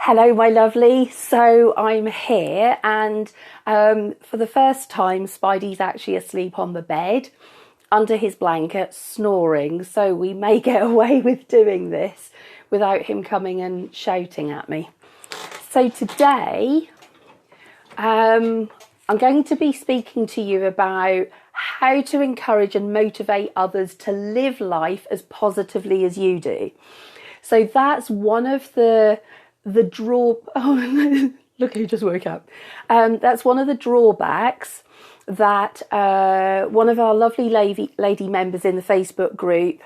Hello, my lovely. So I'm here, and for the first time, Spidey's actually asleep on the bed under his blanket, snoring. So we may get away with doing this without him coming and shouting at me. So today, I'm going to be speaking to you about how to encourage and motivate others to live life as positively as you do. So that's one of the oh look who just woke up. That's one of the drawbacks that one of our lovely lady members in the Facebook group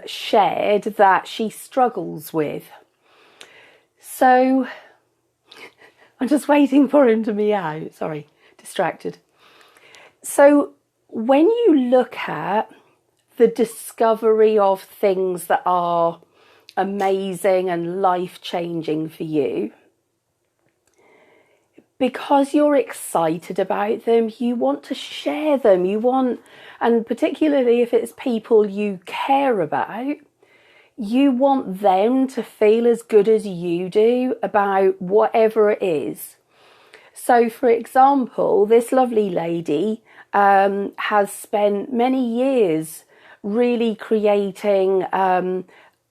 shared that she struggles with. So I'm just waiting for him to meow. Sorry, distracted. So when you look at the discovery of things that are amazing and life-changing for you, because you're excited about them, you want to share them. And particularly if it's people you care about, you want them to feel as good as you do about whatever it is. So, for example, this lovely lady has spent many years really creating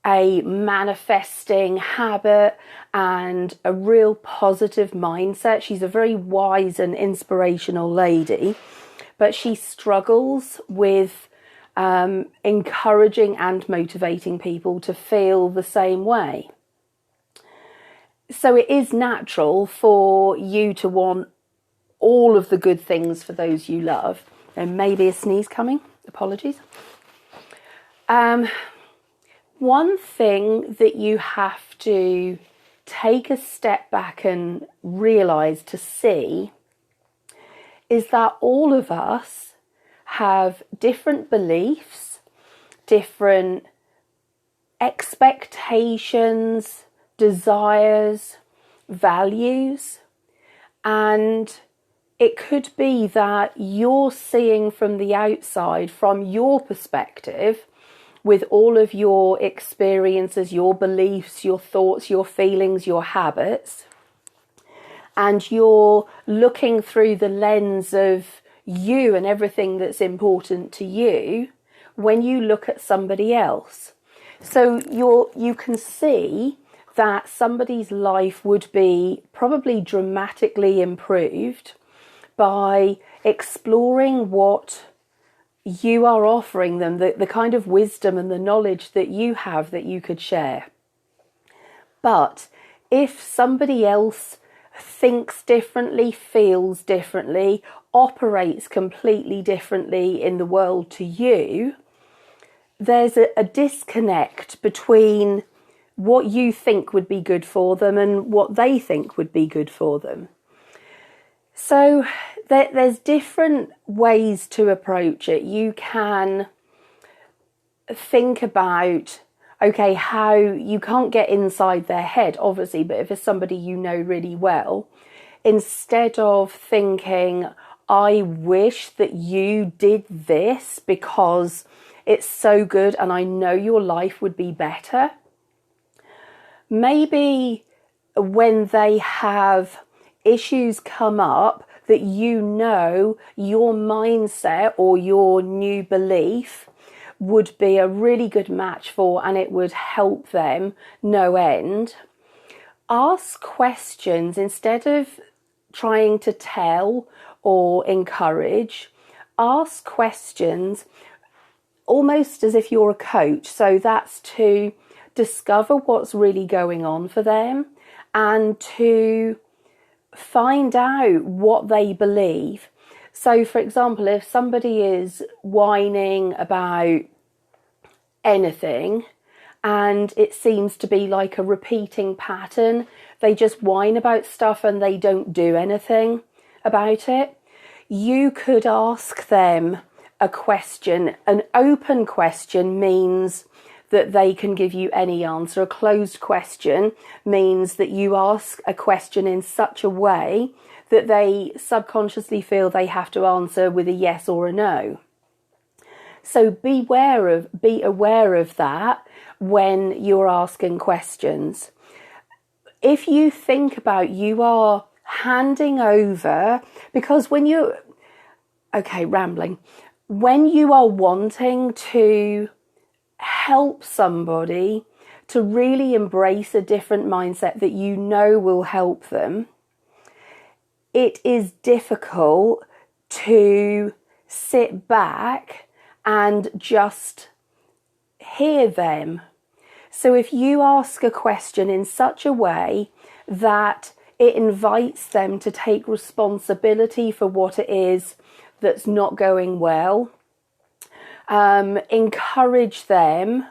a manifesting habit and a real positive mindset. She's a very wise and inspirational lady, but she struggles with encouraging and motivating people to feel the same way. So it is natural for you to want all of the good things for those you love. And maybe a sneeze coming. Apologies. One thing that you have to take a step back and realise to see is that all of us have different beliefs, different expectations, desires, values, and it could be that you're seeing from the outside, from your perspective, with all of your experiences, your beliefs, your thoughts, your feelings, your habits, and you're looking through the lens of you and everything that's important to you when you look at somebody else. So you can see that somebody's life would be probably dramatically improved by exploring what you are offering them, the kind of wisdom and the knowledge that you have that you could share. But if somebody else thinks differently, feels differently, operates completely differently in the world to you, there's a disconnect between what you think would be good for them and what they think would be good for them. So there's different ways to approach it. You can think about, okay, how you can't get inside their head, obviously, but if it's somebody you know really well, instead of thinking, I wish that you did this because it's so good and I know your life would be better. Maybe when they have issues come up that you know your mindset or your new belief would be a really good match for, and it would help them no end. Ask questions instead of trying to tell or encourage. Ask questions almost as if you're a coach. So that's to discover what's really going on for them and to find out what they believe. So, for example, if somebody is whining about anything and it seems to be like a repeating pattern, they just whine about stuff and they don't do anything about it, you could ask them a question. An open question means that they can give you any answer. A closed question means that you ask a question in such a way that they subconsciously feel they have to answer with a yes or a no. So be aware of that when you're asking questions. if you think about, you are handing over, because when you, okay, rambling, when you are wanting to help somebody to really embrace a different mindset that you know will help them, it is difficult to sit back and just hear them. So if you ask a question in such a way that it invites them to take responsibility for what it is that's not going well, encourage them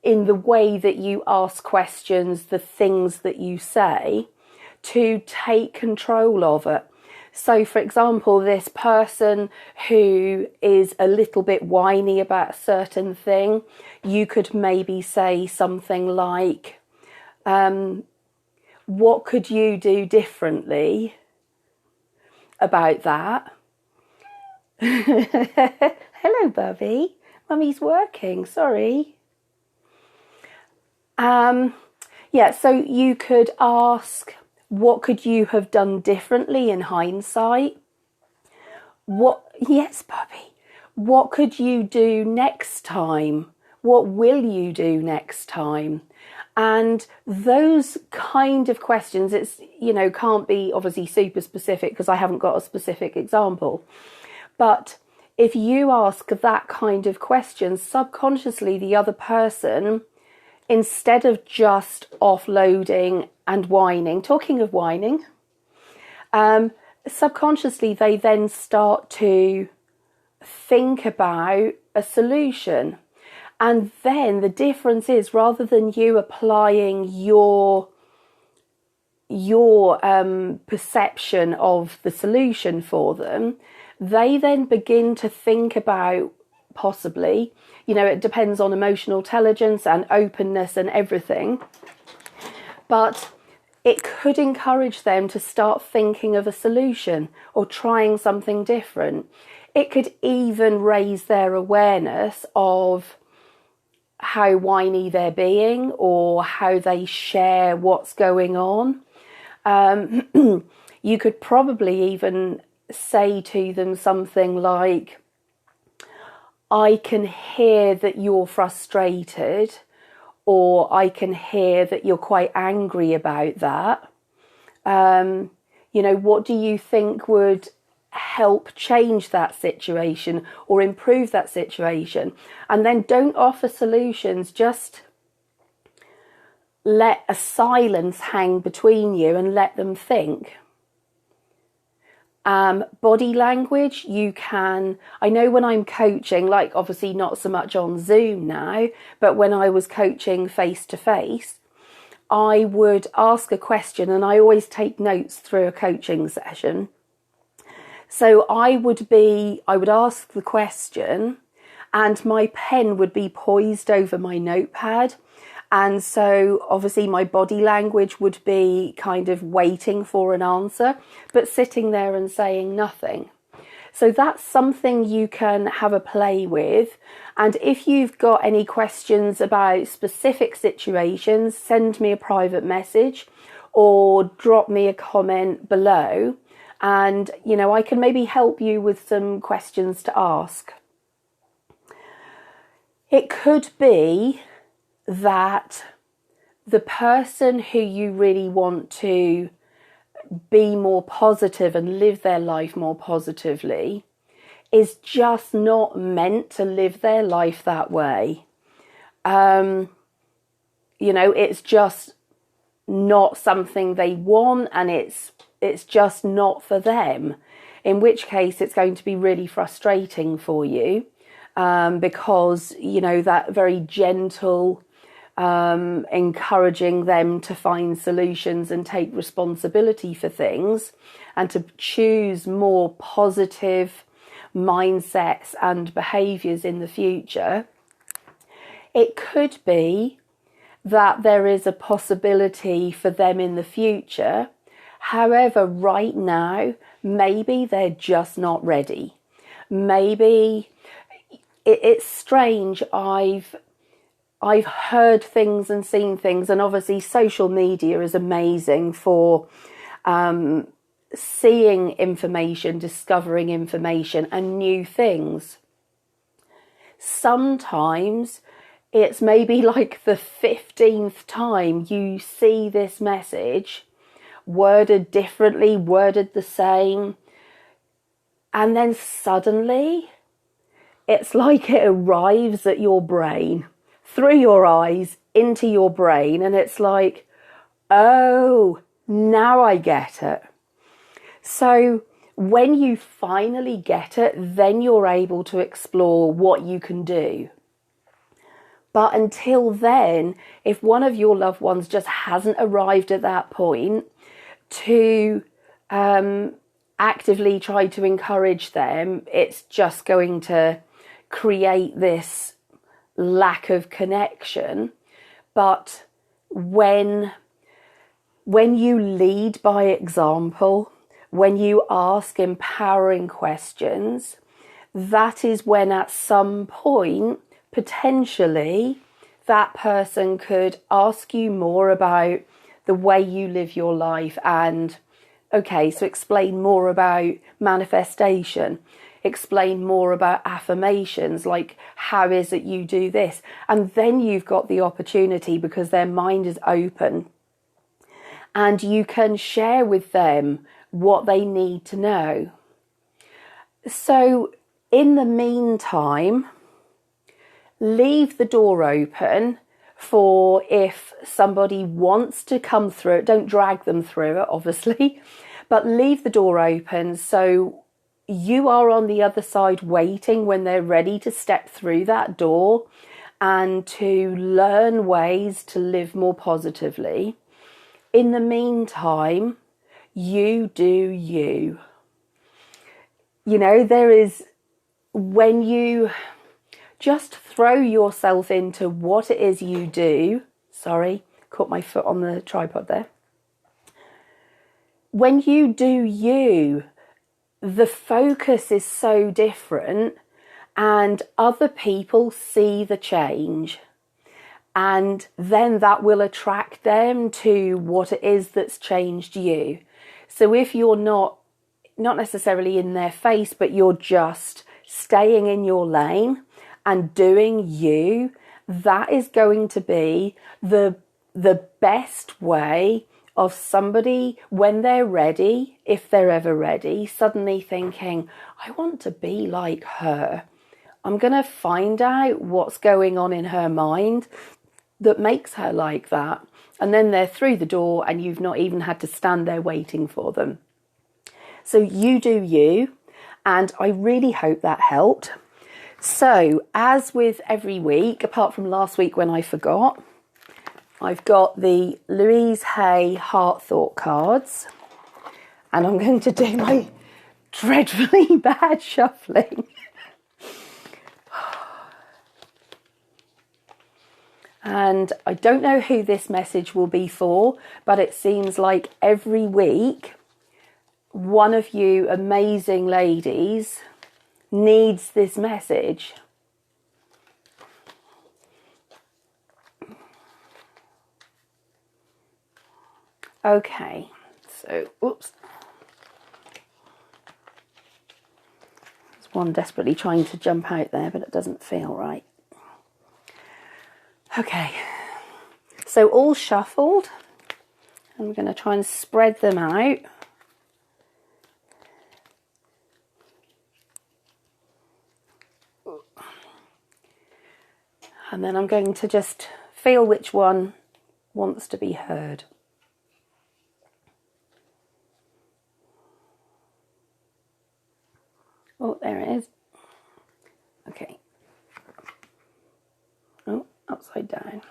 in the way that you ask questions, the things that you say, to take control of it. So, for example, this person who is a little bit whiny about a certain thing, you could maybe say something like, what could you do differently about that? Hello, Bubby. Mummy's working, sorry. Yeah, so you could ask, what could you have done differently in hindsight? Yes, Bubby. What could you do next time? What will you do next time? And those kind of questions, it's, can't be obviously super specific because I haven't got a specific example. But if you ask that kind of question, subconsciously the other person, instead of just offloading and whining, talking of whining, subconsciously they then start to think about a solution. And then the difference is, rather than you applying your perception of the solution for them, they then begin to think about, possibly, it depends on emotional intelligence and openness and everything, but it could encourage them to start thinking of a solution or trying something different. It could even raise their awareness of how whiny they're being or how they share what's going on. You could probably even say to them something like, I can hear that you're frustrated, or I can hear that you're quite angry about that. What do you think would help change that situation or improve that situation? And then don't offer solutions, just let a silence hang between you and let them think. Body language, I know when I'm coaching, like obviously not so much on Zoom now, but when I was coaching face to face, I would ask a question, and I always take notes through a coaching session. So I would ask the question and my pen would be poised over my notepad. And so obviously my body language would be kind of waiting for an answer, but sitting there and saying nothing. So that's something you can have a play with. And if you've got any questions about specific situations, send me a private message or drop me a comment below. And, I can maybe help you with some questions to ask. It could be that the person who you really want to be more positive and live their life more positively is just not meant to live their life that way. It's just not something they want, and it's just not for them, in which case it's going to be really frustrating for you, because that very gentle encouraging them to find solutions and take responsibility for things and to choose more positive mindsets and behaviours in the future. It could be that there is a possibility for them in the future. However, right now, maybe they're just not ready. Maybe it's strange. I've heard things and seen things, and obviously social media is amazing for seeing information, discovering information and new things. Sometimes it's maybe like the 15th time you see this message, worded differently, worded the same, and then suddenly it's like it arrives at your brain, through your eyes, into your brain, and it's like, oh, now I get it. So when you finally get it, then you're able to explore what you can do. But until then, if one of your loved ones just hasn't arrived at that point, to actively try to encourage them, it's just going to create this lack of connection. But when you lead by example, when you ask empowering questions, that is when at some point, potentially, that person could ask you more about the way you live your life. And, okay, so explain more about manifestation. Explain more about affirmations, like how is it you do this? And then you've got the opportunity, because their mind is open, and you can share with them what they need to know. So in the meantime, leave the door open for if somebody wants to come through it. Don't drag them through it, obviously, but leave the door open so you are on the other side waiting when they're ready to step through that door and to learn ways to live more positively. In the meantime, you do you. You know, there is, when you just throw yourself into what it is you do. Sorry, caught my foot on the tripod there. When you do you, the focus is so different, and other people see the change. And then that will attract them to what it is that's changed you. So if you're not necessarily in their face, but you're just staying in your lane and doing you, that is going to be the best way of somebody, when they're ready, if they're ever ready, suddenly thinking, I want to be like her. I'm going to find out what's going on in her mind that makes her like that. And then they're through the door and you've not even had to stand there waiting for them. So you do you, and I really hope that helped. So as with every week, apart from last week when I forgot, I've got the Louise Hay Heart Thought cards, and I'm going to do my dreadfully bad shuffling. And I don't know who this message will be for, but it seems like every week, one of you amazing ladies needs this message. Okay, so, oops. There's one desperately trying to jump out there, but it doesn't feel right. Okay, so all shuffled. I'm going to try and spread them out. And then I'm going to just feel which one wants to be heard. Oh, there it is. Okay. Oh, upside down.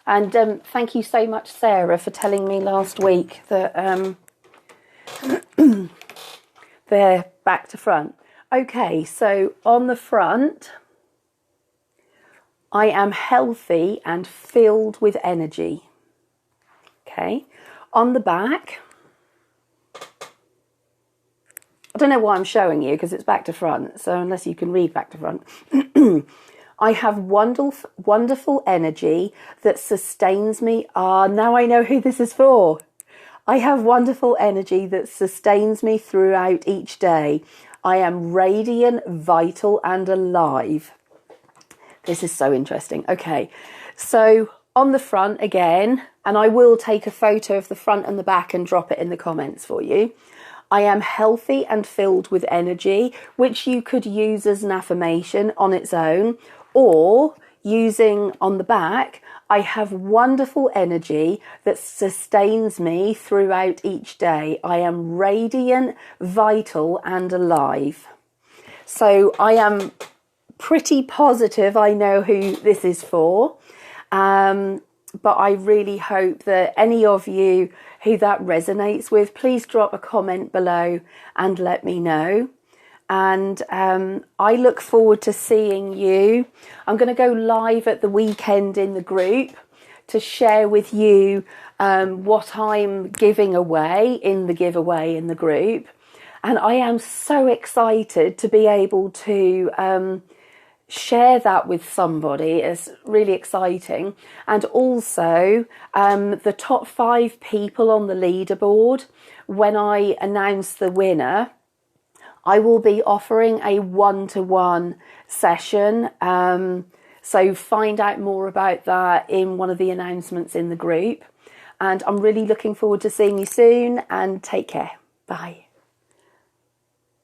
And thank you so much, Sarah, for telling me last week that they're back to front. Okay, so on the front, I am healthy and filled with energy. Okay, on the back, I don't know why I'm showing you because it's back to front, so unless you can read back to front. I have wonderful energy that sustains me. Now I know who this is for. I have wonderful energy that sustains me throughout each day. I am radiant, vital, and alive. This is so interesting. Okay, so on the front again, and I will take a photo of the front and the back and drop it in the comments for you. I am healthy and filled with energy, which you could use as an affirmation on its own, or using on the back, I have wonderful energy that sustains me throughout each day. I am radiant, vital, and alive. So I am pretty positive I know who this is for. But I really hope that any of you who that resonates with, please drop a comment below and let me know. And I look forward to seeing you. I'm going to go live at the weekend in the group to share with you what I'm giving away in the giveaway in the group. And I am so excited to be able to share that with somebody. It's really exciting. And also the top 5 people on the leaderboard, when I announce the winner, I will be offering a one-to-one session. So find out more about that in one of the announcements in the group. And I'm really looking forward to seeing you soon, and take care. Bye.